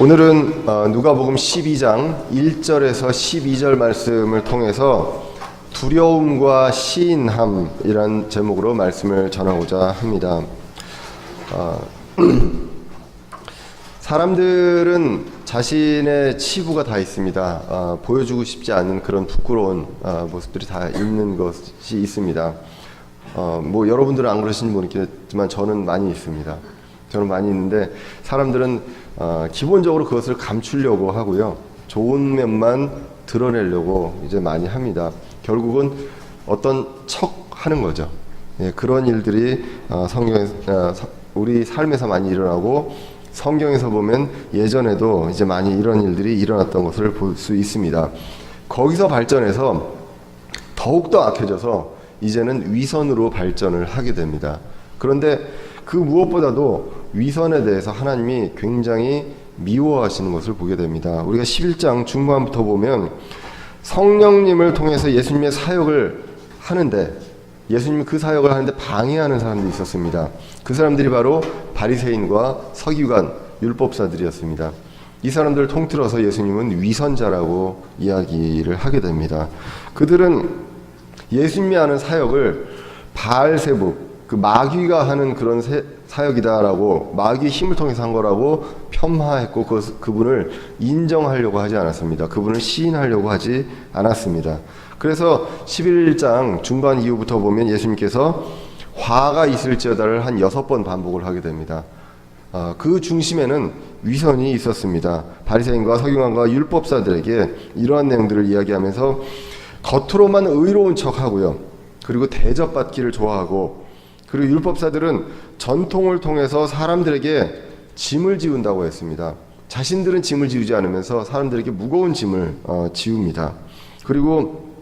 오늘은 누가복음 12장 1절에서 12절 말씀을 통해서 두려움과 시인함이란 제목으로 말씀을 전하고자 합니다. 사람들은 자신의 치부가 다 있습니다. 보여주고 싶지 않은 그런 부끄러운 모습들이 다 있는 것이 있습니다. 여러분들은 안 그러신지 모르겠지만 저는 많이 있습니다. 저는 많이 있는데 사람들은 기본적으로 그것을 감추려고 하고요. 좋은 면만 드러내려고 이제 많이 합니다. 결국은 어떤 척 하는 거죠. 그런 일들이 우리 삶에서 많이 일어나고 성경에서 보면 예전에도 이제 많이 이런 일들이 일어났던 것을 볼 수 있습니다. 거기서 발전해서 더욱더 악해져서 이제는 위선으로 발전을 하게 됩니다. 그런데 그 무엇보다도 위선에 대해서 하나님이 굉장히 미워하시는 것을 보게 됩니다. 우리가 11장 중반부터 보면 성령님을 통해서 예수님의 사역을 하는데 예수님이 그 사역을 하는데 방해하는 사람들이 있었습니다. 그 사람들이 바로 바리새인과 서기관, 율법사들이었습니다. 이 사람들을 통틀어서 예수님은 위선자라고 이야기를 하게 됩니다. 그들은 예수님이 하는 사역을 바알세북, 그 마귀가 하는 그런 사역이다라고, 마귀의 힘을 통해서 한 거라고 폄하했고 그분을 인정하려고 하지 않았습니다. 그분을 시인하려고 하지 않았습니다. 그래서 11장 중반 이후부터 보면 예수님께서 화가 있을지어다를 한 6번 반복을 하게 됩니다. 그 중심에는 위선이 있었습니다. 바리새인과 서기관과 율법사들에게 이러한 내용들을 이야기하면서 겉으로만 의로운 척하고요. 그리고 대접받기를 좋아하고, 그리고 율법사들은 전통을 통해서 사람들에게 짐을 지운다고 했습니다. 자신들은 짐을 지우지 않으면서 사람들에게 무거운 짐을 지웁니다. 그리고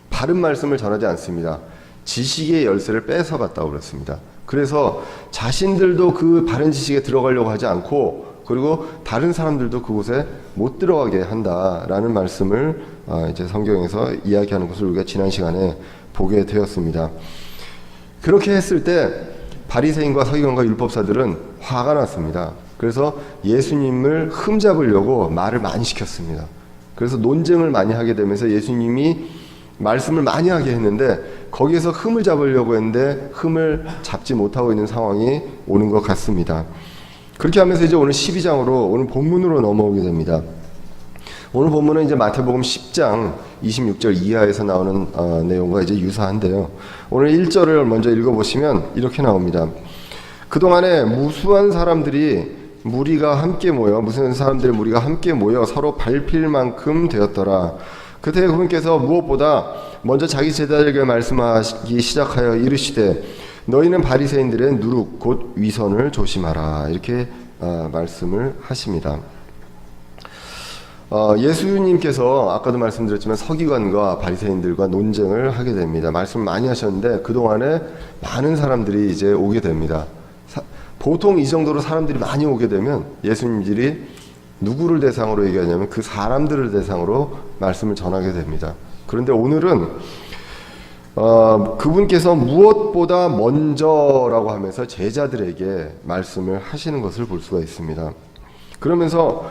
바른 말씀을 전하지 않습니다. 지식의 열쇠를 뺏어갔다고 그랬습니다. 그래서 자신들도 그 바른 지식에 들어가려고 하지 않고, 그리고 다른 사람들도 그곳에 못 들어가게 한다라는 말씀을 이제 성경에서 이야기하는 것을 우리가 지난 시간에 보게 되었습니다. 그렇게 했을 때 바리새인과 서기관과 율법사들은 화가 났습니다. 그래서 예수님을 흠잡으려고 말을 많이 시켰습니다. 그래서 논쟁을 많이 하게 되면서 예수님이 말씀을 많이 하게 했는데 거기에서 흠을 잡으려고 했는데 흠을 잡지 못하고 있는 상황이 오는 것 같습니다. 그렇게 하면서 이제 오늘 12장으로, 오늘 본문으로 넘어오게 됩니다. 오늘 본문은 이제 마태복음 10장 26절 이하에서 나오는 내용과 이제 유사한데요. 오늘 1절을 먼저 읽어보시면 이렇게 나옵니다. 그동안에 무수한 사람들의 무리가 함께 모여 서로 밟힐 만큼 되었더라. 그때 그분께서 무엇보다 먼저 자기 제자들에게 말씀하기 시작하여 이르시되 너희는 바리새인들의 누룩 곧 위선을 조심하라. 이렇게 말씀을 하십니다. 예수님께서 아까도 말씀드렸지만 서기관과 바리새인들과 논쟁을 하게 됩니다. 말씀을 많이 하셨는데 그동안에 많은 사람들이 이제 오게 됩니다. 보통 이 정도로 사람들이 많이 오게 되면 예수님들이 누구를 대상으로 얘기하냐면 그 사람들을 대상으로 말씀을 전하게 됩니다. 그런데 오늘은 그분께서 무엇보다 먼저라고 하면서 제자들에게 말씀을 하시는 것을 볼 수가 있습니다. 그러면서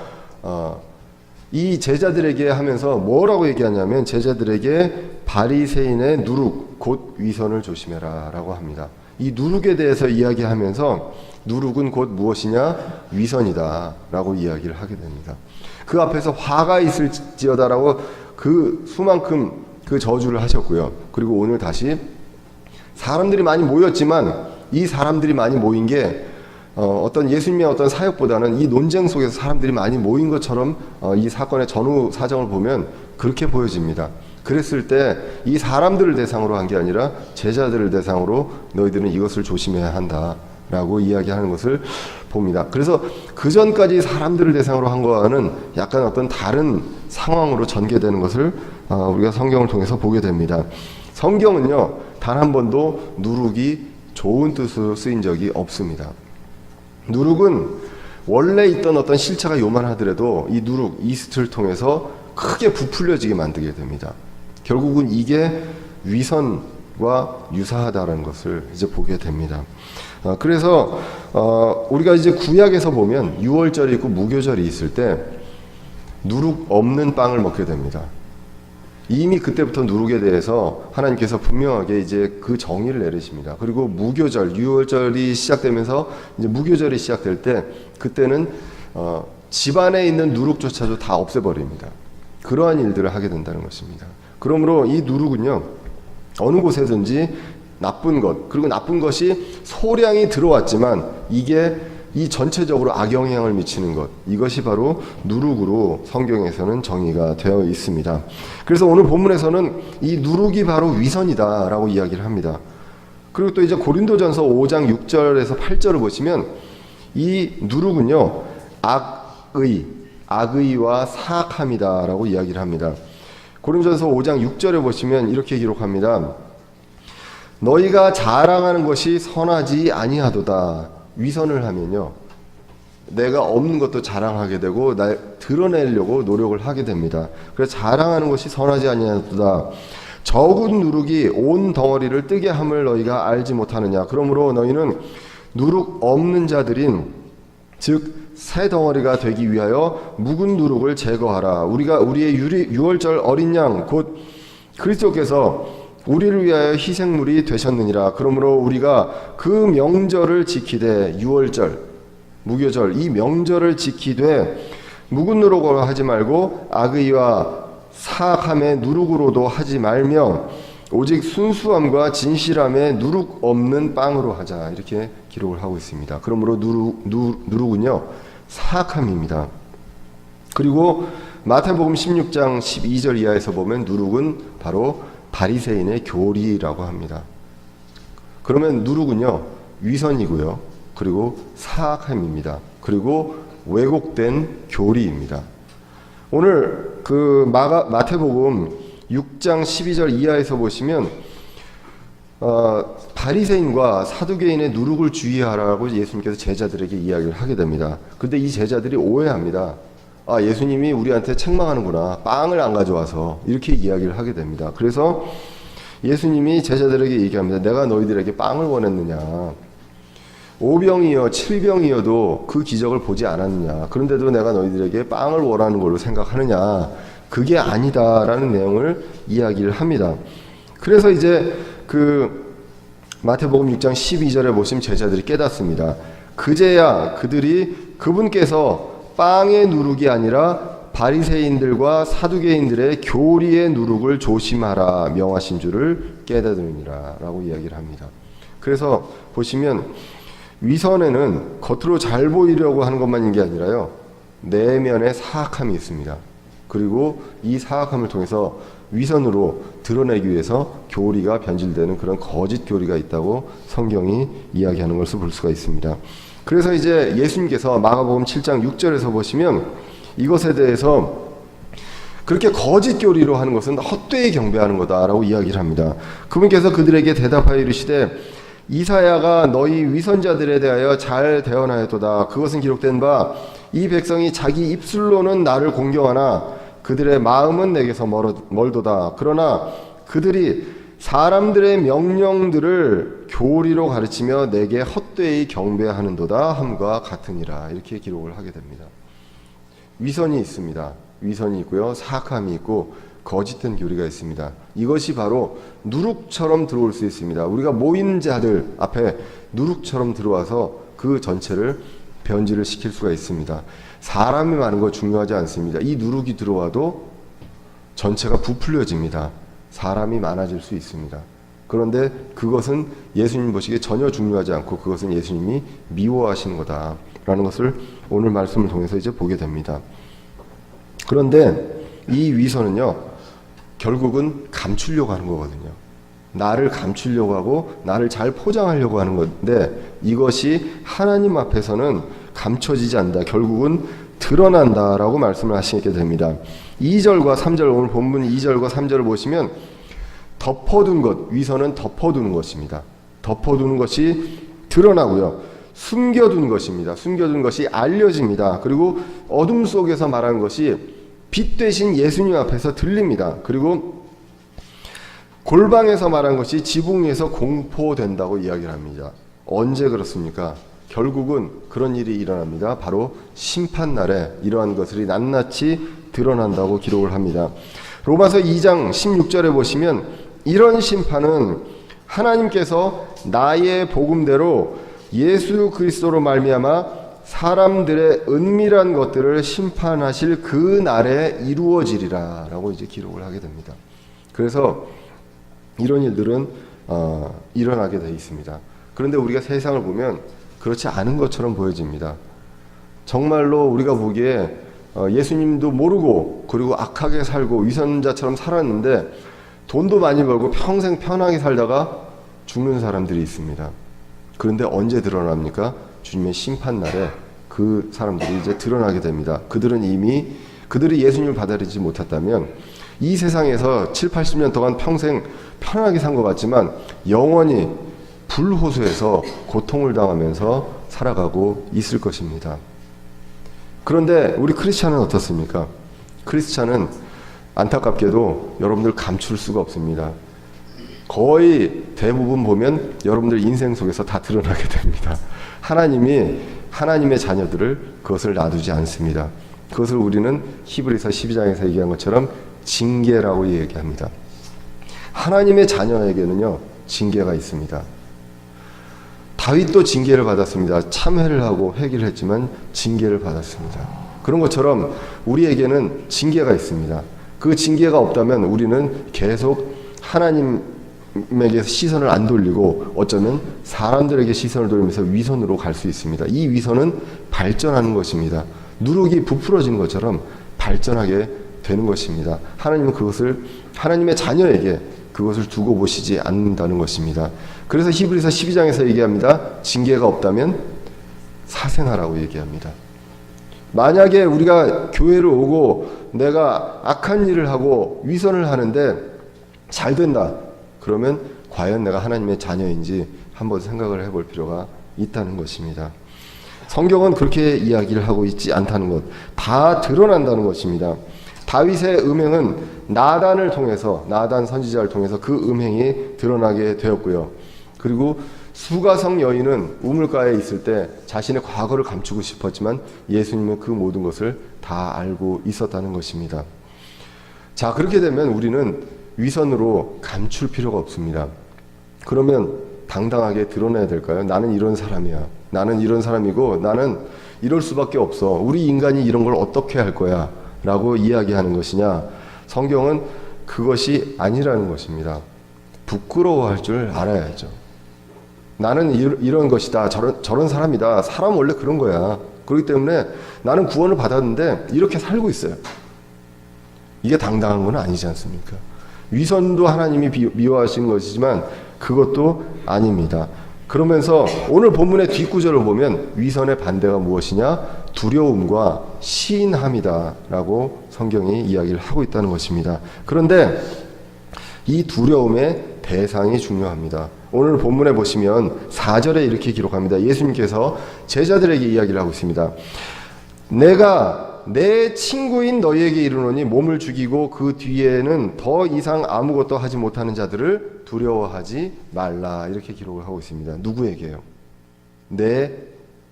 이 제자들에게 하면서 뭐라고 얘기하냐면 제자들에게 바리새인의 누룩 곧 위선을 조심해라 라고 합니다. 이 누룩에 대해서 이야기하면서 누룩은 곧 무엇이냐? 위선이다 라고 이야기를 하게 됩니다. 그 앞에서 화가 있을지어다라고 그 수만큼 그 저주를 하셨고요. 그리고 오늘 다시 사람들이 많이 모였지만 이 사람들이 많이 모인 게 어떤 예수님의 어떤 사역보다는 이 논쟁 속에서 사람들이 많이 모인 것처럼 이 사건의 전후 사정을 보면 그렇게 보여집니다. 그랬을 때 이 사람들을 대상으로 한 게 아니라 제자들을 대상으로 너희들은 이것을 조심해야 한다라고 이야기하는 것을 봅니다. 그래서 그 전까지 사람들을 대상으로 한 거와는 약간 어떤 다른 상황으로 전개되는 것을 우리가 성경을 통해서 보게 됩니다. 성경은요, 단 한 번도 누룩이 좋은 뜻으로 쓰인 적이 없습니다. 누룩은 원래 있던 어떤 실체가 요만하더라도 이 누룩, 이스트를 통해서 크게 부풀려지게 만들게 됩니다. 결국은 이게 위선과 유사하다는 것을 이제 보게 됩니다. 그래서 우리가 이제 구약에서 보면 유월절이 있고 무교절이 있을 때 누룩 없는 빵을 먹게 됩니다. 이미 그때부터 누룩에 대해서 하나님께서 분명하게 이제 그 정의를 내리십니다. 그리고 무교절, 유월절이 시작되면서 이제 무교절이 시작될 때 그때는 집안에 있는 누룩조차도 다 없애버립니다. 그러한 일들을 하게 된다는 것입니다. 그러므로 이 누룩은요, 어느 곳에든지 나쁜 것, 그리고 나쁜 것이 소량이 들어왔지만 이게 이 전체적으로 악영향을 미치는 것, 이것이 바로 누룩으로 성경에서는 정의가 되어 있습니다. 그래서 오늘 본문에서는 이 누룩이 바로 위선이다라고 이야기를 합니다. 그리고 또 이제 고린도전서 5장 6절에서 8절을 보시면 이 누룩은요, 악의와 사악함이다라고 이야기를 합니다. 고린도전서 5장 6절에 보시면 이렇게 기록합니다. 너희가 자랑하는 것이 선하지 아니하도다. 위선을 하면요, 내가 없는 것도 자랑하게 되고 드러내려고 노력을 하게 됩니다. 그래서 자랑하는 것이 선하지 아니하도다. 적은 누룩이 온 덩어리를 뜨게 함을 너희가 알지 못하느냐. 그러므로 너희는 누룩 없는 자들인 즉 새 덩어리가 되기 위하여 묵은 누룩을 제거하라. 우리의 유월절 어린 양 곧 그리스도께서 우리를 위하여 희생물이 되셨느니라. 그러므로 우리가 그 명절을 지키되 유월절, 무교절 이 명절을 지키되 묵은 누룩으로 하지 말고 악의와 사악함의 누룩으로도 하지 말며 오직 순수함과 진실함의 누룩 없는 빵으로 하자. 이렇게 기록을 하고 있습니다. 그러므로 누룩은요, 사악함입니다. 그리고 마태복음 16장 12절 이하에서 보면 누룩은 바로 바리새인의 교리라고 합니다. 그러면 누룩은요, 위선이고요, 그리고 사악함입니다. 그리고 왜곡된 교리입니다. 오늘 그 마태복음 6장 12절 이하에서 보시면 바리새인과 사두개인의 누룩을 주의하라고 예수님께서 제자들에게 이야기를 하게 됩니다. 근데 이 제자들이 오해합니다. 예수님이 우리한테 책망하는구나. 빵을 안 가져와서. 이렇게 이야기를 하게 됩니다. 그래서 예수님이 제자들에게 얘기합니다. 내가 너희들에게 빵을 원했느냐. 5병이여 7병이어도 그 기적을 보지 않았느냐. 그런데도 내가 너희들에게 빵을 원하는 걸로 생각하느냐. 그게 아니다라는 내용을 이야기를 합니다. 그래서 이제 그 마태복음 6장 12절에 보시면 제자들이 깨닫습니다. 그제야 그들이 그분께서 빵의 누룩이 아니라 바리새인들과 사두개인들의 교리의 누룩을 조심하라 명하신 줄을 깨닫으니라 라고 이야기를 합니다. 그래서 보시면 위선에는 겉으로 잘 보이려고 하는 것만인 게 아니라요, 내면에 사악함이 있습니다. 그리고 이 사악함을 통해서 위선으로 드러내기 위해서 교리가 변질되는 그런 거짓 교리가 있다고 성경이 이야기하는 것을 볼 수가 있습니다. 그래서 이제 예수님께서 마가복음 7장 6절에서 보시면 이것에 대해서 그렇게 거짓 교리로 하는 것은 헛되이 경배하는 거다라고 이야기를 합니다. 그분께서 그들에게 대답하여 이르시되 이사야가 너희 위선자들에 대하여 잘 대언하였도다. 그것은 기록된 바 이 백성이 자기 입술로는 나를 공경하나 그들의 마음은 내게서 멀도다. 그러나 그들이 사람들의 명령들을 교리로 가르치며 내게 헛되이 경배하는도다 함과 같으니라. 이렇게 기록을 하게 됩니다. 위선이 있습니다. 위선이 있고요, 사악함이 있고 거짓된 교리가 있습니다. 이것이 바로 누룩처럼 들어올 수 있습니다. 우리가 모인 자들 앞에 누룩처럼 들어와서 그 전체를 변질을 시킬 수가 있습니다. 사람이 많은 거 중요하지 않습니다. 이 누룩이 들어와도 전체가 부풀려집니다. 사람이 많아질 수 있습니다. 그런데 그것은 예수님 보시기에 전혀 중요하지 않고 그것은 예수님이 미워하시는 거다라는 것을 오늘 말씀을 통해서 이제 보게 됩니다. 그런데 이 위선은요, 결국은 감추려고 하는 거거든요. 나를 감추려고 하고 나를 잘 포장하려고 하는 건데 이것이 하나님 앞에서는 감춰지지 않는다. 결국은 드러난다라고 말씀을 하시게 됩니다. 2절과 3절, 오늘 본문 2절과 3절을 보시면 덮어둔 것, 위선은 덮어두는 것입니다. 덮어두는 것이 드러나고요, 숨겨둔 것입니다. 숨겨둔 것이 알려집니다. 그리고 어둠 속에서 말하는 것이 빛 대신 예수님 앞에서 들립니다. 그리고 골방에서 말한 것이 지붕 위에서 공포된다고 이야기를 합니다. 언제 그렇습니까? 결국은 그런 일이 일어납니다. 바로 심판날에 이러한 것들이 낱낱이 드러난다고 기록을 합니다. 로마서 2장 16절에 보시면 이런 심판은 하나님께서 나의 복음대로 예수 그리스도로 말미암아 사람들의 은밀한 것들을 심판하실 그 날에 이루어지리라 라고 이제 기록을 하게 됩니다. 그래서 이런 일들은 일어나게 되어 있습니다. 그런데 우리가 세상을 보면 그렇지 않은 것처럼 보여집니다. 정말로 우리가 보기에 예수님도 모르고 그리고 악하게 살고 위선자처럼 살았는데 돈도 많이 벌고 평생 편하게 살다가 죽는 사람들이 있습니다. 그런데 언제 드러납니까? 주님의 심판날에 그 사람들이 이제 드러나게 됩니다. 그들이 예수님을 받아들이지 못했다면 이 세상에서 7, 80년 동안 평생 편하게 산 것 같지만 영원히 불호소에서 고통을 당하면서 살아가고 있을 것입니다. 그런데 우리 크리스찬은 어떻습니까? 크리스찬은 안타깝게도 여러분들 감출 수가 없습니다. 거의 대부분 보면 여러분들 인생 속에서 다 드러나게 됩니다. 하나님의 자녀들을 그것을 놔두지 않습니다. 그것을 우리는 히브리서 12장에서 얘기한 것처럼 징계라고 얘기합니다. 하나님의 자녀에게는요, 징계가 있습니다. 다윗도 징계를 받았습니다. 참회를 하고 회개를 했지만 징계를 받았습니다. 그런 것처럼 우리에게는 징계가 있습니다. 그 징계가 없다면 우리는 계속 하나님에게 시선을 안 돌리고 어쩌면 사람들에게 시선을 돌리면서 위선으로 갈 수 있습니다. 이 위선은 발전하는 것입니다. 누룩이 부풀어지는 것처럼 발전하게 되는 것입니다. 하나님은 그것을 하나님의 자녀에게 그것을 두고 보시지 않는다는 것입니다. 그래서 히브리서 12장에서 얘기합니다. 징계가 없다면 사생하라고 얘기합니다. 만약에 우리가 교회를 오고 내가 악한 일을 하고 위선을 하는데 잘 된다. 그러면 과연 내가 하나님의 자녀인지 한번 생각을 해볼 필요가 있다는 것입니다. 성경은 그렇게 이야기를 하고 있지 않다는 것, 다 드러난다는 것입니다. 다윗의 음행은 나단 선지자를 통해서 그 음행이 드러나게 되었고요. 그리고 수가성 여인은 우물가에 있을 때 자신의 과거를 감추고 싶었지만 예수님은 그 모든 것을 다 알고 있었다는 것입니다. 자, 그렇게 되면 우리는 위선으로 감출 필요가 없습니다. 그러면 당당하게 드러내야 될까요? 나는 이런 사람이야. 나는 이런 사람이고 나는 이럴 수밖에 없어. 우리 인간이 이런 걸 어떻게 할 거야? 라고 이야기하는 것이냐? 성경은 그것이 아니라는 것입니다. 부끄러워할 줄 알아야죠. 나는 이런 것이다. 저런 사람이다. 사람 원래 그런 거야. 그렇기 때문에 나는 구원을 받았는데 이렇게 살고 있어요. 이게 당당한 건 아니지 않습니까? 위선도 하나님이 미워하시는 것이지만 그것도 아닙니다. 그러면서 오늘 본문의 뒷구절을 보면 위선의 반대가 무엇이냐? 두려움과 시인함이다 라고 성경이 이야기를 하고 있다는 것입니다. 그런데 이 두려움의 대상이 중요합니다. 오늘 본문에 보시면 4절에 이렇게 기록합니다. 예수님께서 제자들에게 이야기를 하고 있습니다. 내가 내 친구인 너희에게 이르노니 몸을 죽이고 그 뒤에는 더 이상 아무것도 하지 못하는 자들을 두려워하지 말라. 이렇게 기록을 하고 있습니다. 누구에게요? 내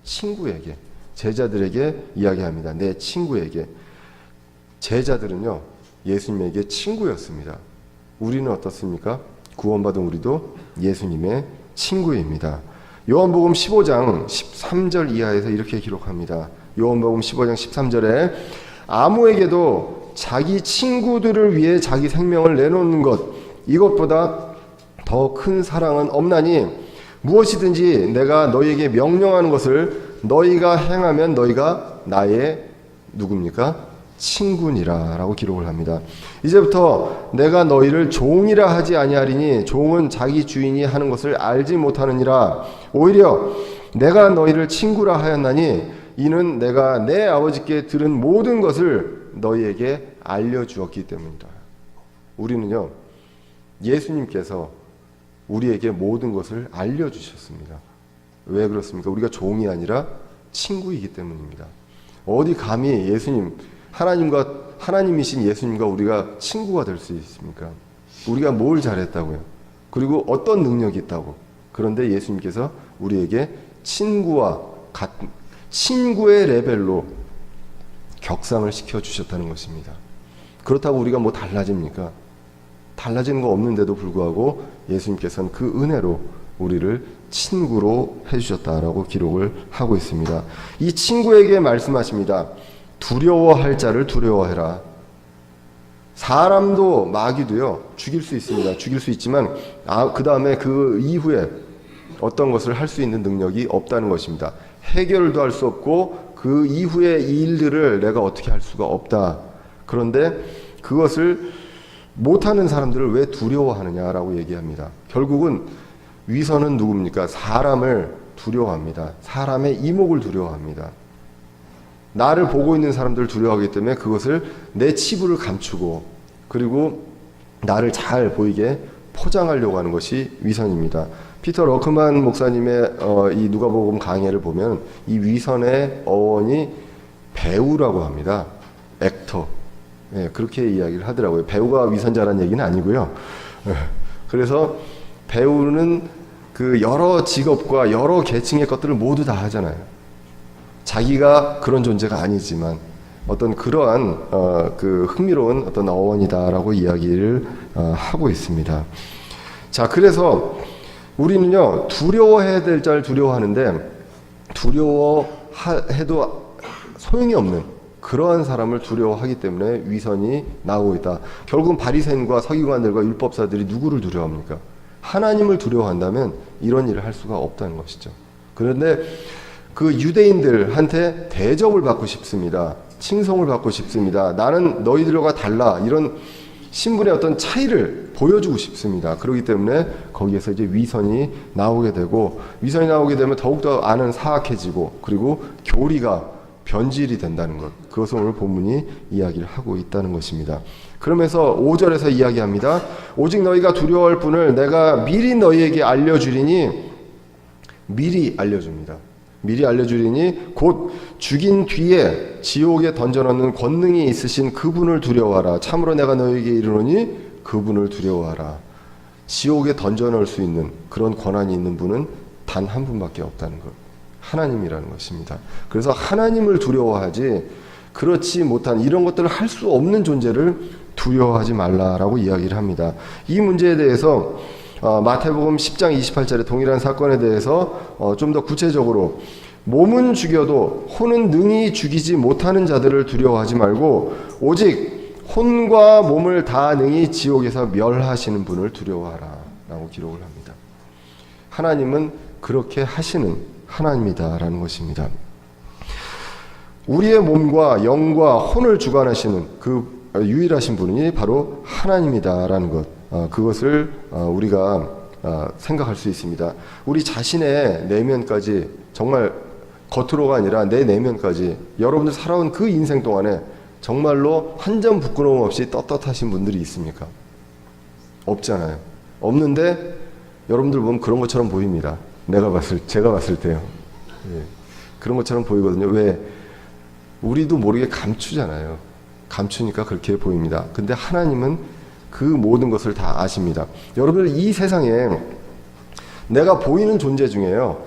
친구에게, 제자들에게 이야기합니다. 내 친구에게. 제자들은요, 예수님에게 친구였습니다. 우리는 어떻습니까? 구원받은 우리도 예수님의 친구입니다. 요한복음 15장 13절 이하에서 이렇게 기록합니다. 요한복음 15장 13절에 아무에게도 자기 친구들을 위해 자기 생명을 내놓는 것, 이것보다 더 큰 사랑은 없나니 무엇이든지 내가 너희에게 명령하는 것을 너희가 행하면 너희가 나의 누굽니까? 친구니라 라고 기록을 합니다. 이제부터 내가 너희를 종이라 하지 아니하리니 종은 자기 주인이 하는 것을 알지 못하느니라. 오히려 내가 너희를 친구라 하였나니 이는 내가 내 아버지께 들은 모든 것을 너희에게 알려주었기 때문이다. 우리는요, 예수님께서 우리에게 모든 것을 알려주셨습니다. 왜 그렇습니까? 우리가 종이 아니라 친구이기 때문입니다. 어디 감히 예수님, 하나님이신 예수님과 우리가 친구가 될 수 있습니까? 우리가 뭘 잘했다고요? 그리고 어떤 능력이 있다고? 그런데 예수님께서 우리에게 친구의 레벨로 격상을 시켜주셨다는 것입니다. 그렇다고 우리가 뭐 달라집니까? 달라지는 거 없는데도 불구하고 예수님께서는 그 은혜로 우리를 친구로 해주셨다라고 기록을 하고 있습니다. 이 친구에게 말씀하십니다. 두려워할 자를 두려워해라. 사람도 마귀도요 죽일 수 있습니다. 죽일 수 있지만 그 다음에 그 이후에 어떤 것을 할 수 있는 능력이 없다는 것입니다. 해결도 할 수 없고 그 이후의 일들을 내가 어떻게 할 수가 없다. 그런데 그것을 못하는 사람들을 왜 두려워하느냐라고 얘기합니다. 결국은 위선은 누굽니까? 사람을 두려워합니다. 사람의 이목을 두려워합니다. 나를 보고 있는 사람들을 두려워하기 때문에 그것을 내 치부를 감추고 그리고 나를 잘 보이게 포장하려고 하는 것이 위선입니다. 피터 러크만 목사님의 이 누가복음 강해를 보면 이 위선의 어원이 배우라고 합니다. 액터. 예, 그렇게 이야기를 하더라고요. 배우가 위선자라는 얘기는 아니고요. 그래서 배우는 그 여러 직업과 여러 계층의 것들을 모두 다 하잖아요. 자기가 그런 존재가 아니지만 어떤 그러한 그 흥미로운 어떤 어원이다라고 이야기를 하고 있습니다. 자, 그래서 우리는요 두려워해야 될 자를 두려워하는데 두려워해도 소용이 없는 그러한 사람을 두려워하기 때문에 위선이 나오고 있다. 결국은 바리새인과 서기관들과 율법사들이 누구를 두려워합니까? 하나님을 두려워한다면 이런 일을 할 수가 없다는 것이죠. 그런데 그 유대인들한테 대접을 받고 싶습니다. 칭송을 받고 싶습니다. 나는 너희들과 달라. 이런 신분의 어떤 차이를 보여주고 싶습니다. 그렇기 때문에 거기에서 이제 위선이 나오게 되고 위선이 나오게 되면 더욱더 안은 사악해지고 그리고 교리가 변질이 된다는 것. 그것을 오늘 본문이 이야기를 하고 있다는 것입니다. 그러면서 5절에서 이야기합니다. 오직 너희가 두려워할 분을 내가 미리 너희에게 알려주리니 미리 알려줍니다. 미리 알려주리니 곧 죽인 뒤에 지옥에 던져넣는 권능이 있으신 그분을 두려워하라. 참으로 내가 너희에게 이르노니 그분을 두려워하라. 지옥에 던져넣을 수 있는 그런 권한이 있는 분은 단 한 분밖에 없다는 것. 하나님이라는 것입니다. 그래서 하나님을 두려워하지 그렇지 못한 이런 것들을 할 수 없는 존재를 두려워하지 말라라고 이야기를 합니다. 이 문제에 대해서 마태복음 10장 28절의 동일한 사건에 대해서 좀 더 구체적으로 몸은 죽여도 혼은 능히 죽이지 못하는 자들을 두려워하지 말고 오직 혼과 몸을 다 능히 지옥에서 멸하시는 분을 두려워하라 라고 기록을 합니다. 하나님은 그렇게 하시는 하나님이다라는 것입니다. 우리의 몸과 영과 혼을 주관하시는 그 유일하신 분이 바로 하나님이다라는 것, 그것을 우리가 생각할 수 있습니다. 우리 자신의 내면까지 정말 겉으로가 아니라 내 내면까지 여러분들 살아온 그 인생 동안에 정말로 한 점 부끄러움 없이 떳떳하신 분들이 있습니까? 없잖아요. 없는데 여러분들 보면 그런 것처럼 보입니다. 제가 봤을 때요. 예, 그런 것처럼 보이거든요. 왜? 우리도 모르게 감추잖아요. 감추니까 그렇게 보입니다. 근데 하나님은 그 모든 것을 다 아십니다. 여러분들 이 세상에 내가 보이는 존재 중에요.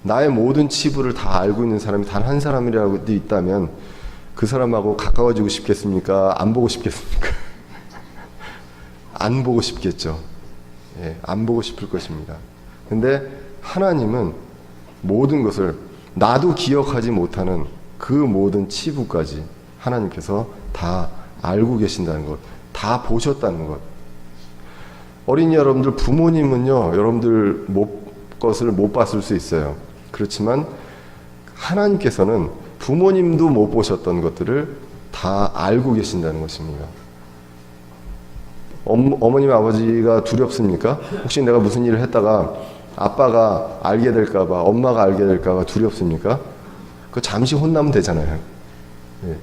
나의 모든 치부를 다 알고 있는 사람이 단 한 사람이라도 있다면 그 사람하고 가까워지고 싶겠습니까? 안 보고 싶겠습니까? 안 보고 싶겠죠. 예, 안 보고 싶을 것입니다. 근데 하나님은 모든 것을 나도 기억하지 못하는 그 모든 치부까지 하나님께서 다 알고 계신다는 것, 다 보셨다는 것. 어린이 여러분들 부모님은요, 여러분들 것을 못 봤을 수 있어요. 그렇지만 하나님께서는 부모님도 못 보셨던 것들을 다 알고 계신다는 것입니다. 어머님 아버지가 두렵습니까? 혹시 내가 무슨 일을 했다가 아빠가 알게 될까봐, 엄마가 알게 될까봐 두렵습니까? 그 잠시 혼나면 되잖아요. 예.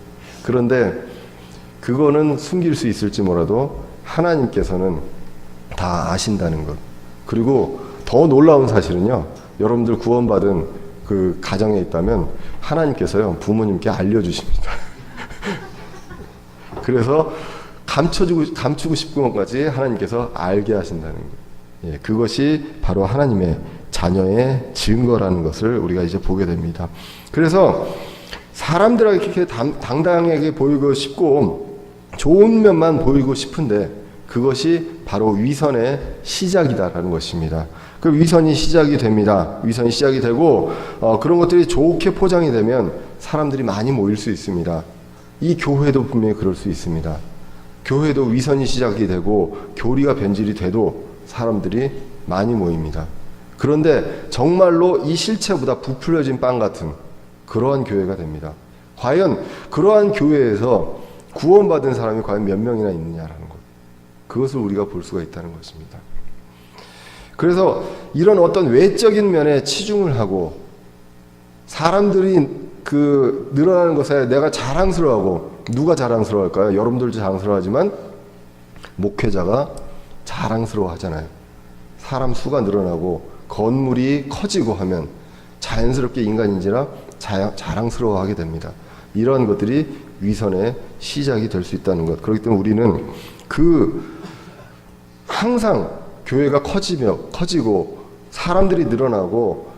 그런데 그거는 숨길 수 있을지 몰라도 하나님께서는 다 아신다는 것. 그리고 더 놀라운 사실은요, 여러분들 구원받은 그 가정에 있다면 하나님께서요 부모님께 알려주십니다. 그래서 감추고 싶은 것까지 하나님께서 알게 하신다는 것. 예, 그것이 바로 하나님의 자녀의 증거라는 것을 우리가 이제 보게 됩니다. 그래서 사람들에게 이렇게 당당하게 보이고 싶고 좋은 면만 보이고 싶은데 그것이 바로 위선의 시작이다라는 것입니다. 그 위선이 시작이 됩니다. 위선이 시작이 되고 그런 것들이 좋게 포장이 되면 사람들이 많이 모일 수 있습니다. 이 교회도 분명히 그럴 수 있습니다. 교회도 위선이 시작이 되고 교리가 변질이 돼도 사람들이 많이 모입니다. 그런데 정말로 이 실체보다 부풀려진 빵 같은 그러한 교회가 됩니다. 과연 그러한 교회에서 구원받은 사람이 과연 몇 명이나 있느냐라는 것, 그것을 우리가 볼 수가 있다는 것입니다. 그래서 이런 어떤 외적인 면에 치중을 하고 사람들이 그 늘어나는 것에 내가 자랑스러워하고, 누가 자랑스러워할까요? 여러분들도 자랑스러워하지만 목회자가 자랑스러워하잖아요. 사람 수가 늘어나고 건물이 커지고 하면 자연스럽게 인간인지라 자랑스러워하게 됩니다. 이런 것들이 위선의 시작이 될 수 있다는 것. 그렇기 때문에 우리는 항상 교회가 커지고 사람들이 늘어나고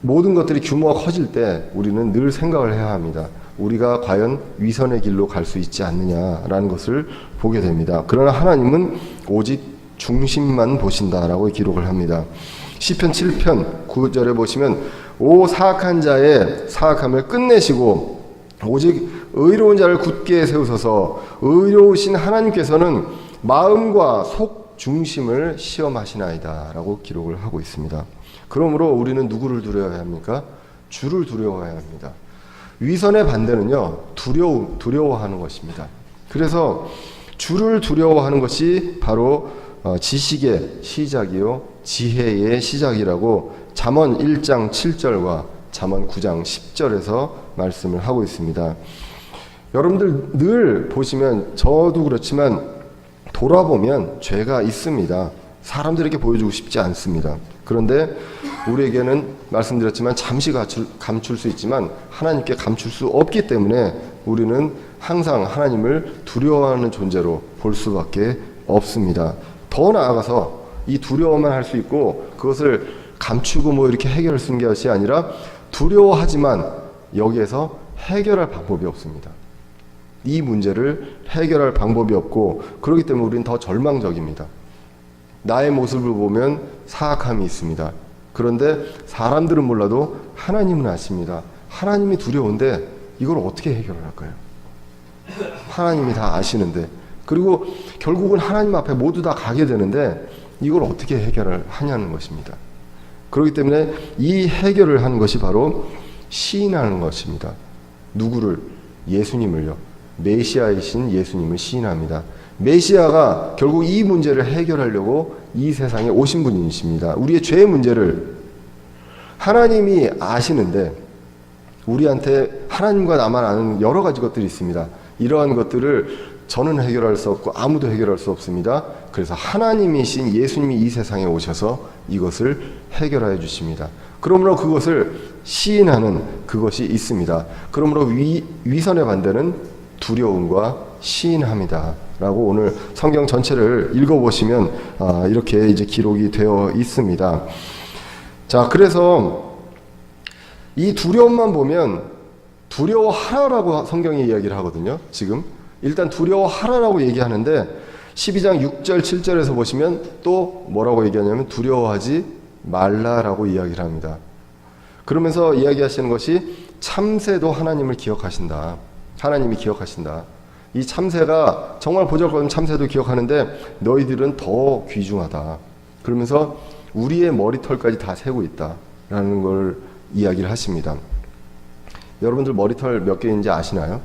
모든 것들이 규모가 커질 때 우리는 늘 생각을 해야 합니다. 우리가 과연 위선의 길로 갈 수 있지 않느냐라는 것을 보게 됩니다. 그러나 하나님은 오직 중심만 보신다라고 기록을 합니다. 시편 7편 9절에 보시면 오 사악한 자의 사악함을 끝내시고 오직 의로운 자를 굳게 세우소서. 의로우신 하나님께서는 마음과 속 중심을 시험하시나이다 라고 기록을 하고 있습니다. 그러므로 우리는 누구를 두려워해야 합니까? 주를 두려워해야 합니다. 위선의 반대는요, 두려워하는 것입니다. 그래서 주를 두려워하는 것이 바로 지식의 시작이요 지혜의 시작이라고 잠언 1장 7절과 잠언 9장 10절에서 말씀을 하고 있습니다. 여러분들 늘 보시면, 저도 그렇지만 돌아보면 죄가 있습니다. 사람들에게 보여주고 싶지 않습니다. 그런데 우리에게는 말씀드렸지만 잠시 감출 수 있지만 하나님께 감출 수 없기 때문에 우리는 항상 하나님을 두려워하는 존재로 볼 수밖에 없습니다. 더 나아가서 이 두려워만 할 수 있고 그것을 감추고 뭐 이렇게 해결할 수 있는 것이 아니라 두려워하지만 여기에서 해결할 방법이 없습니다. 이 문제를 해결할 방법이 없고 그렇기 때문에 우리는 더 절망적입니다. 나의 모습을 보면 사악함이 있습니다. 그런데 사람들은 몰라도 하나님은 아십니다. 하나님이 두려운데 이걸 어떻게 해결할까요? 하나님이 다 아시는데, 그리고 결국은 하나님 앞에 모두 다 가게 되는데 이걸 어떻게 해결을 하냐는 것입니다. 그렇기 때문에 이 해결을 하는 것이 바로 시인하는 것입니다. 누구를? 예수님을요. 메시아이신 예수님을 시인합니다. 메시아가 결국 이 문제를 해결하려고 이 세상에 오신 분이십니다. 우리의 죄의 문제를 하나님이 아시는데 우리한테 하나님과 나만 아는 여러 가지 것들이 있습니다. 이러한 것들을 저는 해결할 수 없고 아무도 해결할 수 없습니다. 그래서 하나님이신 예수님이 이 세상에 오셔서 이것을 해결하여 주십니다. 그러므로 그것을 시인하는 그것이 있습니다. 그러므로 위선의 반대는 두려움과 시인함이다 라고 오늘 성경 전체를 읽어보시면 이렇게 이제 기록이 되어 있습니다. 자, 그래서 이 두려움만 보면 두려워하라라고 성경이 이야기를 하거든요. 지금 일단 두려워하라라고 얘기하는데 12장 6절 7절에서 보시면 또 뭐라고 얘기하냐면 두려워하지 말라라고 이야기를 합니다. 그러면서 이야기하시는 것이 참새도 하나님을 기억하신다. 하나님이 기억하신다. 이 참새가 정말 보잘것없는 참새도 기억하는데 너희들은 더 귀중하다. 그러면서 우리의 머리털까지 다 세고 있다라는 걸 이야기를 하십니다. 여러분들 머리털 몇 개인지 아시나요?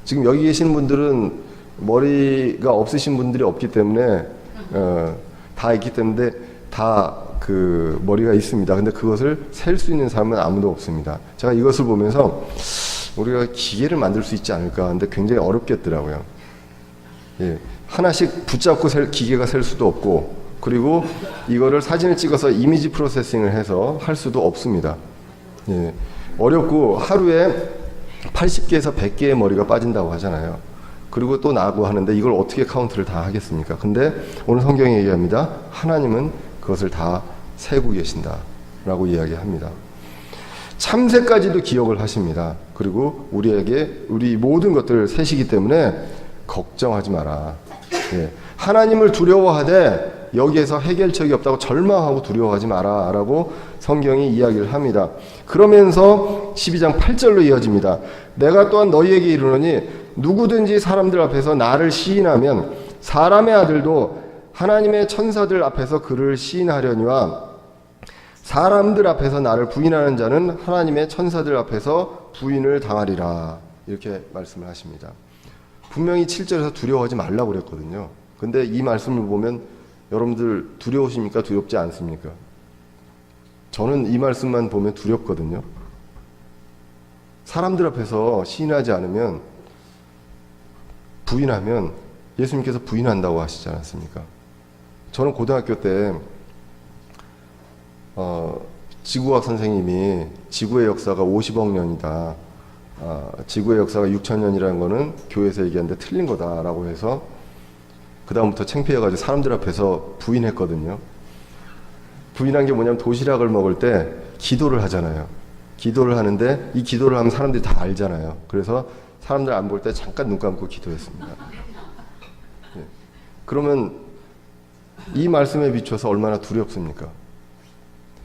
지금 여기 계신 분들은 머리가 없으신 분들이 없기 때문에 다 있기 때문에 다 그 머리가 있습니다. 근데 그것을 셀 수 있는 사람은 아무도 없습니다. 제가 이것을 보면서 우리가 기계를 만들 수 있지 않을까 하는데 굉장히 어렵겠더라고요. 예, 하나씩 붙잡고 기계가 셀 수도 없고, 그리고 이거를 사진을 찍어서 이미지 프로세싱을 해서 할 수도 없습니다. 예, 어렵고 하루에 80개에서 100개의 머리가 빠진다고 하잖아요. 그리고 또 나고 하는데 이걸 어떻게 카운트를 다 하겠습니까? 근데 오늘 성경이 얘기합니다. 하나님은 그것을 다 세고 계신다라고 이야기합니다. 참새까지도 기억을 하십니다. 그리고 우리에게 우리 모든 것들을 세시기 때문에 걱정하지 마라. 예. 하나님을 두려워하되 여기에서 해결책이 없다고 절망하고 두려워하지 마라 라고 성경이 이야기를 합니다. 그러면서 12장 8절로 이어집니다. 내가 또한 너희에게 이르노니 누구든지 사람들 앞에서 나를 시인하면 사람의 아들도 하나님의 천사들 앞에서 그를 시인하려니와 사람들 앞에서 나를 부인하는 자는 하나님의 천사들 앞에서 부인을 당하리라. 이렇게 말씀을 하십니다. 분명히 7절에서 두려워하지 말라고 그랬거든요. 근데 이 말씀을 보면 여러분들 두려우십니까? 두렵지 않습니까? 저는 이 말씀만 보면 두렵거든요. 사람들 앞에서 시인하지 않으면, 부인하면 예수님께서 부인한다고 하시지 않았습니까? 저는 고등학교 때 지구학 선생님이 지구의 역사가 50억 년이다. 지구의 역사가 6천 년이라는 거는 교회에서 얘기하는데 틀린 거다라고 해서 그 다음부터 창피해가지고 사람들 앞에서 부인했거든요. 부인한 게 뭐냐면 도시락을 먹을 때 기도를 하잖아요. 기도를 하는데 이 기도를 하면 사람들이 다 알잖아요. 그래서 사람들 안 볼 때 잠깐 눈 감고 기도했습니다. 예. 그러면 이 말씀에 비춰서 얼마나 두렵습니까?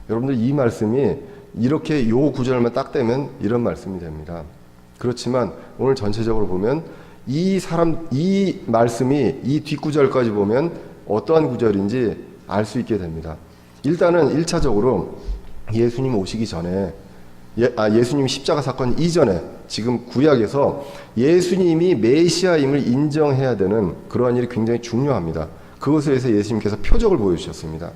여러분들 이 말씀이 이렇게 요 구절만 딱 떼면 이런 말씀이 됩니다. 그렇지만 오늘 전체적으로 보면 이 말씀이 이 뒷구절까지 보면 어떠한 구절인지 알 수 있게 됩니다. 일단은 1차적으로 예수님 오시기 전에 예수님 십자가 사건 이전에 지금 구약에서 예수님이 메시아임을 인정해야 되는 그러한 일이 굉장히 중요합니다. 그것에 대해서 예수님께서 표적을 보여주셨습니다.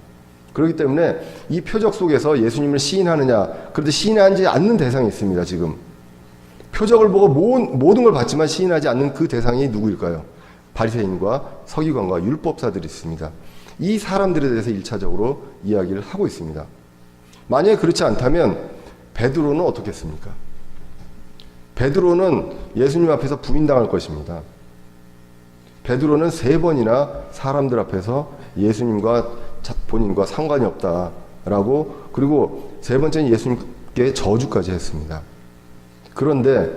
그렇기 때문에 이 표적 속에서 예수님을 시인하느냐, 그런데 시인하지 않는 대상이 있습니다. 지금 표적을 보고 모든 걸 봤지만 시인하지 않는 그 대상이 누구일까요? 바리새인과 서기관과 율법사들이 있습니다. 이 사람들에 대해서 1차적으로 이야기를 하고 있습니다. 만약에 그렇지 않다면 베드로는 어떻겠습니까? 베드로는 예수님 앞에서 부인당할 것입니다. 베드로는 3번이나 사람들 앞에서 예수님과 본인과 상관이 없다라고, 그리고 3번째는 예수님께 저주까지 했습니다. 그런데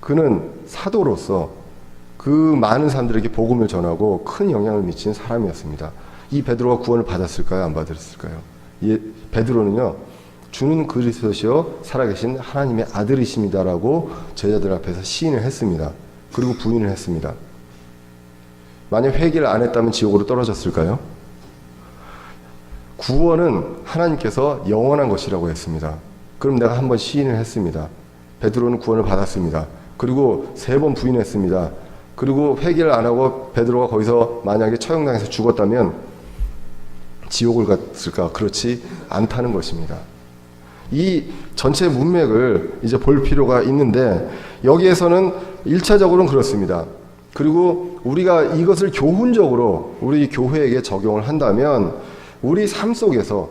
그는 사도로서 그 많은 사람들에게 복음을 전하고 큰 영향을 미친 사람이었습니다. 이 베드로가 구원을 받았을까요? 안 받았을까요? 베드로는요, 주는 그리스도시요 살아계신 하나님의 아들이십니다라고 제자들 앞에서 시인을 했습니다. 그리고 부인을 했습니다. 만약 회개를 안 했다면 지옥으로 떨어졌을까요? 구원은 하나님께서 영원한 것이라고 했습니다. 그럼 내가 한번 시인을 했습니다. 베드로는 구원을 받았습니다. 그리고 3번 부인했습니다. 그리고 회개를 안 하고 베드로가 거기서 만약에 처형당해서 죽었다면 지옥을 갔을까? 그렇지 않다는 것입니다. 이 전체 문맥을 이제 볼 필요가 있는데, 여기에서는 1차적으로는 그렇습니다. 그리고 우리가 이것을 교훈적으로 우리 교회에게 적용을 한다면 우리 삶 속에서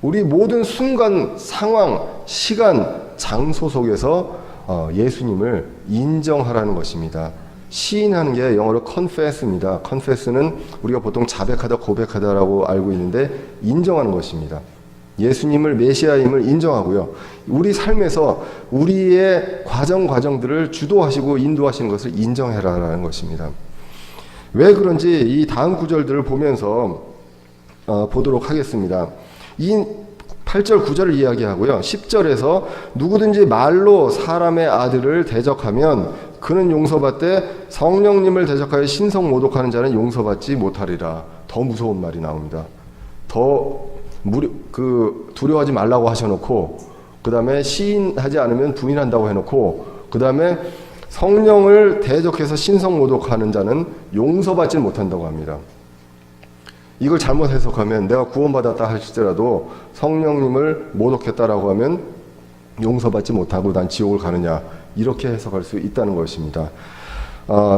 우리 모든 순간, 상황, 시간, 장소 속에서 예수님을 인정하라는 것입니다. 시인하는 게 영어로 confess입니다. confess는 우리가 보통 자백하다, 고백하다라고 알고 있는데 인정하는 것입니다. 예수님을 메시아임을 인정하고요. 우리 삶에서 우리의 과정들을 주도하시고 인도하시는 것을 인정해라라는 것입니다. 왜 그런지 이 다음 구절들을 보면서 보도록 하겠습니다. 이 8절 9절을 이야기하고요. 10절에서 누구든지 말로 사람의 아들을 대적하면 그는 용서받되 성령님을 대적하여 신성 모독하는 자는 용서받지 못하리라. 더 무서운 말이 나옵니다. 두려워하지 말라고 하셔놓고, 그 다음에 시인하지 않으면 부인한다고 해놓고, 그 다음에 성령을 대적해서 신성 모독하는 자는 용서받지 못한다고 합니다. 이걸 잘못 해석하면 내가 구원받았다 할지라도 성령님을 모독했다라고 하면 용서받지 못하고 난 지옥을 가느냐, 이렇게 해석할 수 있다는 것입니다.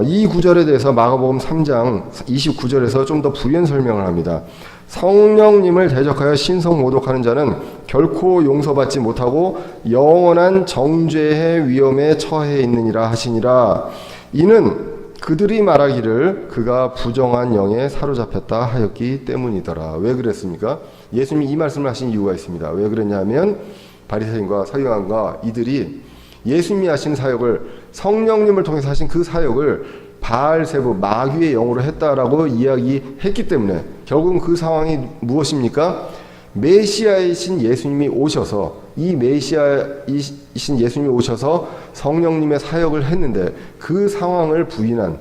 이 구절에 대해서 마가복음 3장 29절에서 좀 더 부연 설명을 합니다. 성령님을 대적하여 신성 모독하는 자는 결코 용서받지 못하고 영원한 정죄의 위험에 처해 있느니라 하시니라. 이는 그들이 말하기를 그가 부정한 영에 사로잡혔다 하였기 때문이더라. 왜 그랬습니까? 예수님이 이 말씀을 하신 이유가 있습니다. 왜 그랬냐면 바리새인과 서기관과 이들이 예수님이 하신 사역을, 성령님을 통해서 하신 그 사역을 바알세부 마귀의 영으로 했다라고 이야기했기 때문에, 결국은 그 상황이 무엇입니까? 메시아이신 예수님이 오셔서, 이 메시아이신 예수님이 오셔서 성령님의 사역을 했는데 그 상황을 부인한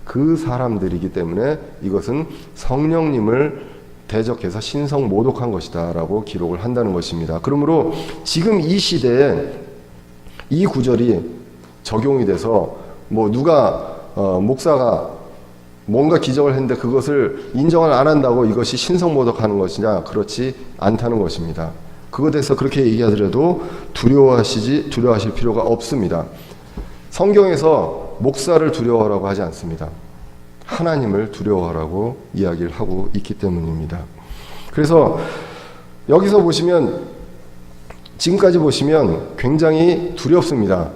그 사람들이기 때문에 이것은 성령님을 대적해서 신성 모독한 것이다 라고 기록을 한다는 것입니다. 그러므로 지금 이 시대에 이 구절이 적용이 돼서 뭐 누가 목사가 뭔가 기적을 했는데 그것을 인정을 안 한다고 이것이 신성모독하는 것이냐? 그렇지 않다는 것입니다. 그것에 대해서 그렇게 얘기하더라도 두려워하실 필요가 없습니다. 성경에서 목사를 두려워하라고 하지 않습니다. 하나님을 두려워하라고 이야기를 하고 있기 때문입니다. 그래서 여기서 보시면, 지금까지 보시면 굉장히 두렵습니다.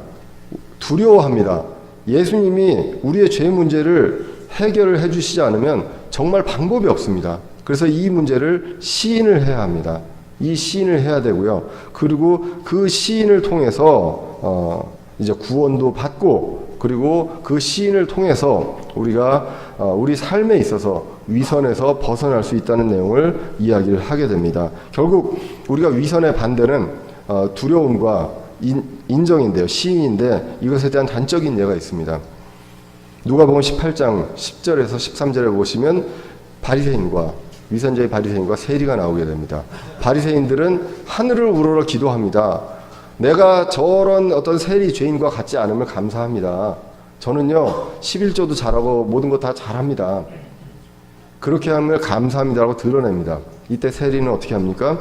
두려워합니다. 예수님이 우리의 죄 문제를 해결을 해주시지 않으면 정말 방법이 없습니다. 그래서 이 문제를 시인을 해야 합니다. 이 시인을 해야 되고요. 그리고 그 시인을 통해서 이제 구원도 받고, 그리고 그 시인을 통해서 우리가 우리 삶에 있어서 위선에서 벗어날 수 있다는 내용을 이야기를 하게 됩니다. 결국 우리가 위선의 반대는 두려움과 인정인데요. 시인인데 이것에 대한 단적인 예가 있습니다. 누가복음 18장 10절에서 13절에 보시면 바리새인과, 위선자의 바리새인과 세리가 나오게 됩니다. 바리새인들은 하늘을 우러러 기도합니다. 내가 저런 어떤 세리 죄인과 같지 않음을 감사합니다. 저는요 11조도 잘하고 모든 것 다 잘합니다. 그렇게 함을 감사합니다라고 드러냅니다. 이때 세리는 어떻게 합니까?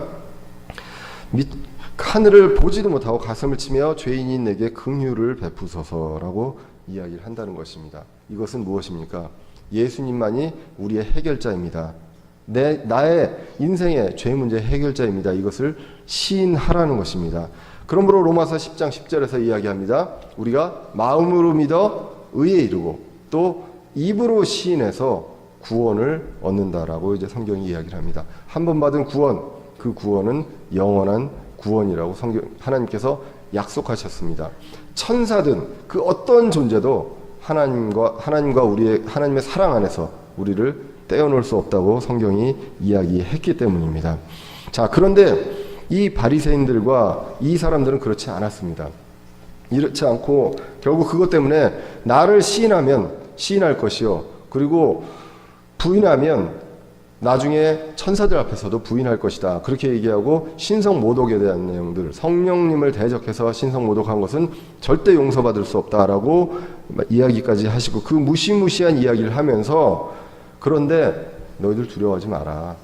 하늘을 보지도 못하고 가슴을 치며 죄인인 내게 긍휼을 베푸소서라고 이야기를 한다는 것입니다. 이것은 무엇입니까? 예수님만이 우리의 해결자입니다. 나의 인생의 죄 문제 해결자입니다. 이것을 시인하라는 것입니다. 그러므로 로마서 10장 10절에서 이야기합니다. 우리가 마음으로 믿어 의에 이르고 또 입으로 시인해서 구원을 얻는다라고 이제 성경이 이야기를 합니다. 한 번 받은 구원, 그 구원은 영원한 구원이라고 하나님께서 약속하셨습니다. 천사든 그 어떤 존재도 하나님과 하나님의 사랑 안에서 우리를 떼어놓을 수 없다고 성경이 이야기했기 때문입니다. 자, 그런데 이 바리새인들과 이 사람들은 그렇지 않았습니다. 이렇지 않고 결국 그것 때문에 나를 시인할 것이요, 그리고 부인하면 나중에 천사들 앞에서도 부인할 것이다. 그렇게 얘기하고 신성 모독에 대한 내용들, 성령님을 대적해서 신성 모독한 것은 절대 용서받을 수 없다라고 이야기까지 하시고, 그 무시무시한 이야기를 하면서 그런데 너희들 두려워하지 마라.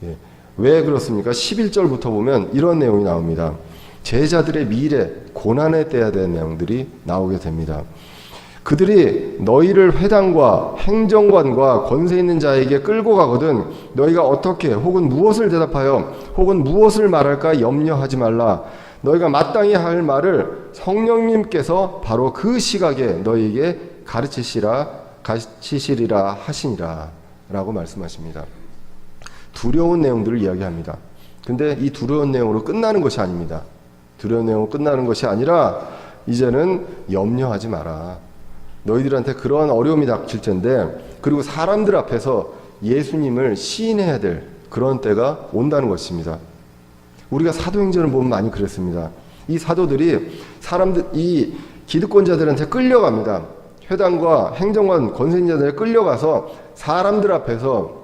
예. 왜 그렇습니까? 11절부터 보면 이런 내용이 나옵니다. 제자들의 미래, 고난에 떼야 되는 내용들이 나오게 됩니다. 그들이 너희를 회당과 행정관과 권세 있는 자에게 끌고 가거든 너희가 어떻게 혹은 무엇을 대답하여 혹은 무엇을 말할까 염려하지 말라. 너희가 마땅히 할 말을 성령님께서 바로 그 시각에 너희에게 가르치시리라 하시니라 라고 말씀하십니다. 두려운 내용들을 이야기합니다. 근데 이 두려운 내용으로 끝나는 것이 아닙니다. 두려운 내용으로 끝나는 것이 아니라 이제는 염려하지 마라. 너희들한테 그러한 어려움이 닥칠 텐데, 그리고 사람들 앞에서 예수님을 시인해야 될 그런 때가 온다는 것입니다. 우리가 사도행전을 보면 많이 그랬습니다. 이 사도들이 이 기득권자들한테 끌려갑니다. 회당과 행정관 권세인자들에 끌려가서 사람들 앞에서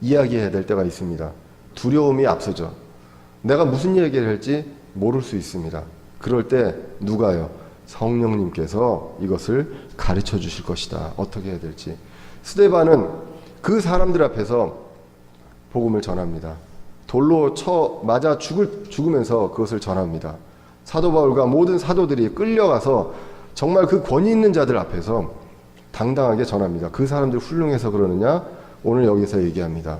이야기해야 될 때가 있습니다. 두려움이 앞서죠. 내가 무슨 얘기를 할지 모를 수 있습니다. 그럴 때 누가요? 성령님께서 이것을 가르쳐 주실 것이다. 어떻게 해야 될지. 스데반은 그 사람들 앞에서 복음을 전합니다. 돌로 맞아 죽으면서 그것을 전합니다. 사도 바울과 모든 사도들이 끌려가서 정말 그 권위 있는 자들 앞에서 당당하게 전합니다. 그 사람들 훌륭해서 그러느냐? 오늘 여기서 얘기합니다.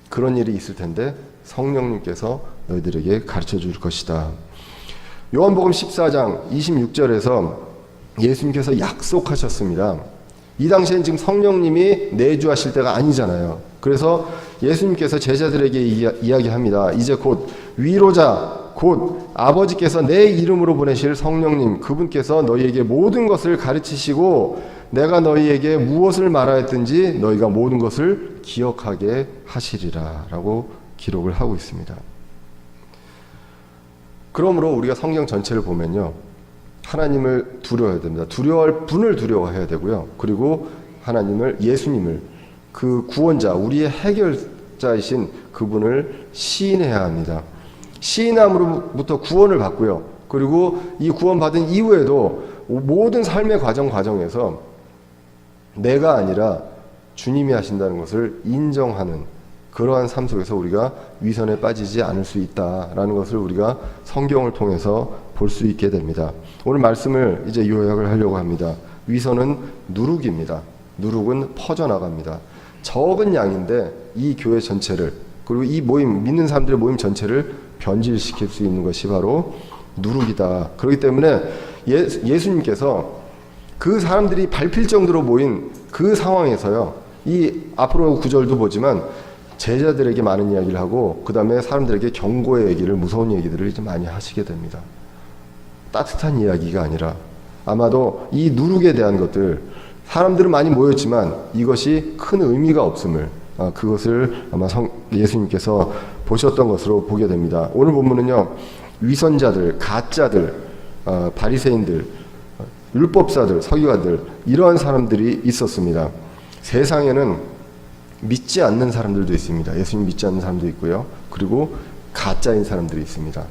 그런 일이 있을 텐데 성령님께서 너희들에게 가르쳐 줄 것이다. 요한복음 14장 26절에서 예수님께서 약속하셨습니다. 이 당시엔 지금 성령님이 내주하실 때가 아니잖아요. 그래서 예수님께서 제자들에게 이야기합니다. 이제 곧 위로자, 곧 아버지께서 내 이름으로 보내실 성령님, 그분께서 너희에게 모든 것을 가르치시고 내가 너희에게 무엇을 말하였든지 너희가 모든 것을 기억하게 하시리라 라고 기록을 하고 있습니다. 그러므로 우리가 성경 전체를 보면요, 하나님을 두려워해야 됩니다. 두려워할 분을 두려워해야 되고요. 그리고 하나님을, 예수님을, 그 구원자, 우리의 해결자이신 그분을 시인해야 합니다. 시인함으로부터 구원을 받고요. 그리고 이 구원받은 이후에도 모든 삶의 과정에서 내가 아니라 주님이 하신다는 것을 인정하는 그러한 삶 속에서 우리가 위선에 빠지지 않을 수 있다라는 것을 우리가 성경을 통해서 볼 수 있게 됩니다. 오늘 말씀을 이제 요약을 하려고 합니다. 위선은 누룩입니다. 누룩은 퍼져나갑니다. 적은 양인데 이 교회 전체를, 그리고 이 모임, 믿는 사람들의 모임 전체를 변질시킬 수 있는 것이 바로 누룩이다. 그렇기 때문에 예수님께서 그 사람들이 밟힐 정도로 모인 그 상황에서요, 이 앞으로 구절도 보지만 제자들에게 많은 이야기를 하고 그 다음에 사람들에게 경고의 얘기를, 무서운 얘기들을 이제 많이 하시게 됩니다. 따뜻한 이야기가 아니라 아마도 이 누룩에 대한 것들, 사람들은 많이 모였지만 이것이 큰 의미가 없음을, 그것을 아마 예수님께서 보셨던 것으로 보게 됩니다. 오늘 본문은요, 위선자들, 가짜들, 바리새인들, 율법사들, 서기관들, 이러한 사람들이 있었습니다. 세상에는 믿지 않는 사람들도 있습니다. 예수님 믿지 않는 사람도 있고요. 그리고 가짜인 사람들이 있습니다.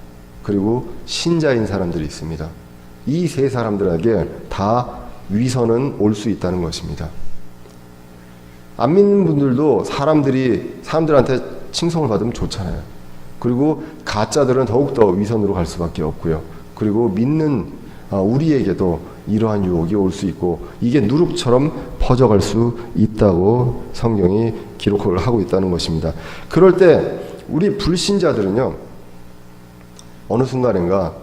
그리고 신자인 사람들이 있습니다. 이 세 사람들에게 다 위선은 올 수 있다는 것입니다. 안 믿는 분들도 사람들한테 칭송을 받으면 좋잖아요. 그리고 가짜들은 더욱더 위선으로 갈 수밖에 없고요. 그리고 믿는 우리에게도 이러한 유혹이 올 수 있고 이게 누룩처럼 퍼져갈 수 있다고 성경이 기록을 하고 있다는 것입니다. 그럴 때 우리 불신자들은요, 어느 순간인가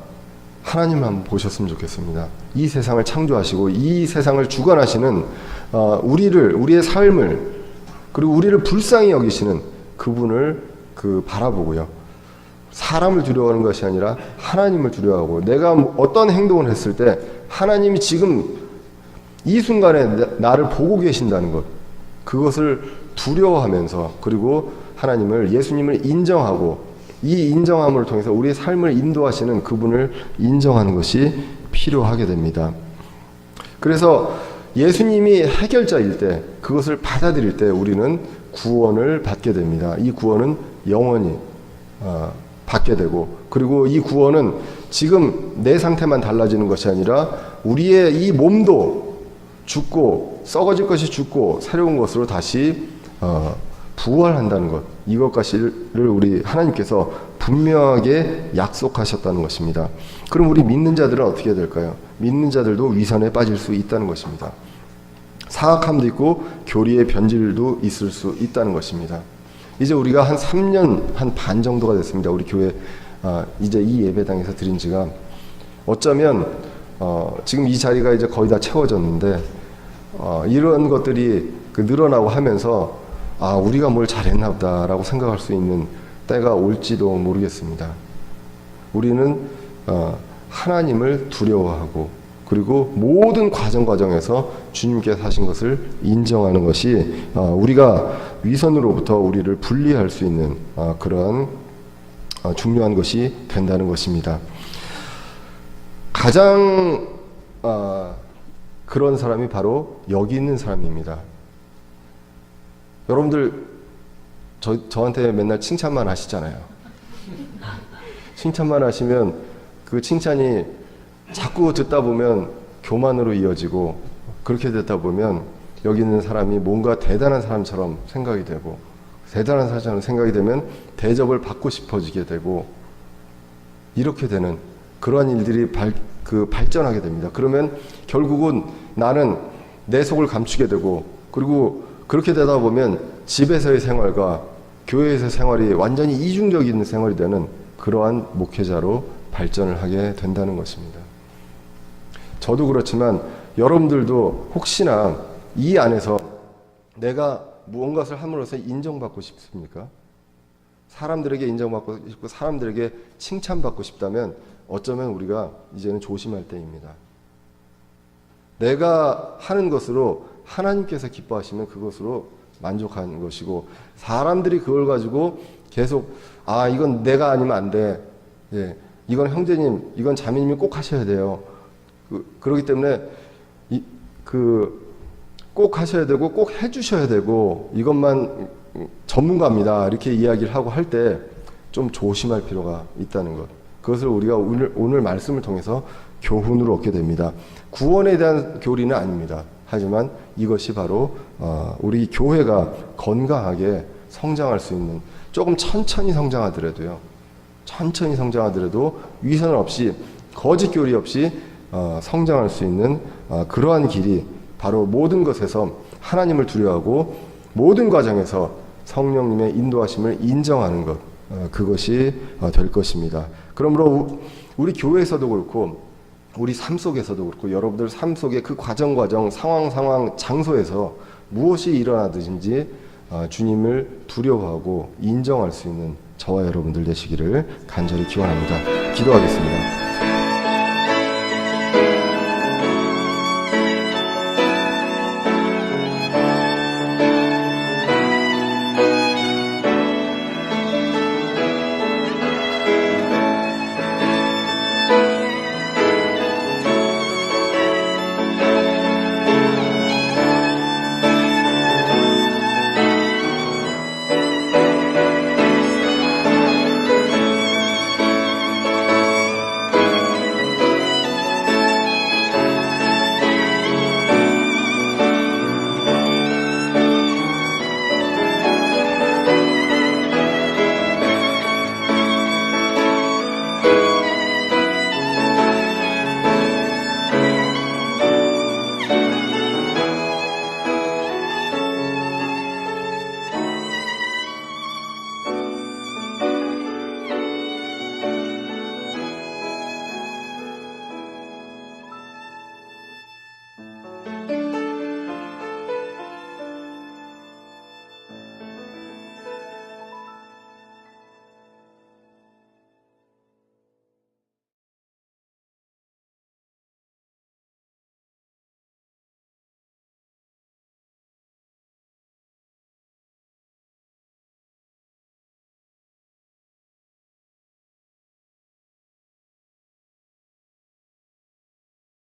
하나님을 한번 보셨으면 좋겠습니다. 이 세상을 창조하시고 이 세상을 주관하시는 우리의 삶을, 그리고 우리를 불쌍히 여기시는 그분을 바라보고요, 사람을 두려워하는 것이 아니라 하나님을 두려워하고, 내가 어떤 행동을 했을 때 하나님이 지금 이 순간에 나를 보고 계신다는 것, 그것을 두려워하면서, 그리고 하나님을, 예수님을 인정하고 이 인정함을 통해서 우리의 삶을 인도하시는 그분을 인정하는 것이 필요하게 됩니다. 그래서 예수님이 해결자일 때, 그것을 받아들일 때 우리는 구원을 받게 됩니다. 이 구원은 영원히 받게 되고, 그리고 이 구원은 지금 내 상태만 달라지는 것이 아니라 우리의 이 몸도 죽고, 썩어질 것이 죽고 새로운 것으로 다시 부활한다는 것, 이것까지를 우리 하나님께서 분명하게 약속하셨다는 것입니다. 그럼 우리 믿는 자들은 어떻게 해야 될까요? 믿는 자들도 위선에 빠질 수 있다는 것입니다. 사악함도 있고 교리의 변질도 있을 수 있다는 것입니다. 이제 우리가 한 3년 한 반 정도가 됐습니다. 우리 교회 이제 이 예배당에서 드린 지가 어쩌면 지금 이 자리가 이제 거의 다 채워졌는데 이런 것들이 늘어나고 하면서 우리가 뭘 잘했나 보다라고 생각할 수 있는 때가 올지도 모르겠습니다. 우리는 하나님을 두려워하고, 그리고 모든 과정에서 주님께서 하신 것을 인정하는 것이 우리가 위선으로부터 우리를 분리할 수 있는 그러한 중요한 것이 된다는 것입니다. 가장 그런 사람이 바로 여기 있는 사람입니다. 여러분들 저한테 맨날 칭찬만 하시잖아요. 칭찬만 하시면 그 칭찬이 자꾸 듣다 보면 교만으로 이어지고, 그렇게 듣다 보면 여기 있는 사람이 뭔가 대단한 사람처럼 생각이 되고, 대단한 사람처럼 생각이 되면 대접을 받고 싶어지게 되고, 이렇게 되는 그러한 일들이 발전하게 됩니다. 그러면 결국은 나는 내 속을 감추게 되고, 그리고 그렇게 되다 보면 집에서의 생활과 교회에서의 생활이 완전히 이중적 있는 생활이 되는 그러한 목회자로 발전을 하게 된다는 것입니다. 저도 그렇지만 여러분들도 혹시나 이 안에서 내가 무언가를 함으로써 인정받고 싶습니까? 사람들에게 인정받고 싶고 사람들에게 칭찬받고 싶다면 어쩌면 우리가 이제는 조심할 때입니다. 내가 하는 것으로 하나님께서 기뻐하시면 그것으로 만족하는 것이고, 사람들이 그걸 가지고 계속 이건 내가 아니면 안 돼. 예, 이건 형제님, 이건 자매님이 꼭 하셔야 돼요. 그렇기 때문에 꼭 하셔야 되고 꼭 해주셔야 되고 이것만 전문가입니다. 이렇게 이야기를 하고 할 때 좀 조심할 필요가 있다는 것. 그것을 우리가 오늘 말씀을 통해서 교훈으로 얻게 됩니다. 구원에 대한 교리는 아닙니다. 하지만 이것이 바로 우리 교회가 건강하게 성장할 수 있는, 조금 천천히 성장하더라도 위선 없이 거짓 교리 없이 성장할 수 있는 그러한 길이 바로 모든 것에서 하나님을 두려워하고 모든 과정에서 성령님의 인도하심을 인정하는 것, 그것이 될 것입니다. 그러므로 우리 교회에서도 그렇고 우리 삶 속에서도 그렇고 여러분들 삶 속의 그 과정 상황 장소에서 무엇이 일어나든지 주님을 두려워하고 인정할 수 있는 저와 여러분들 되시기를 간절히 기원합니다. 기도하겠습니다.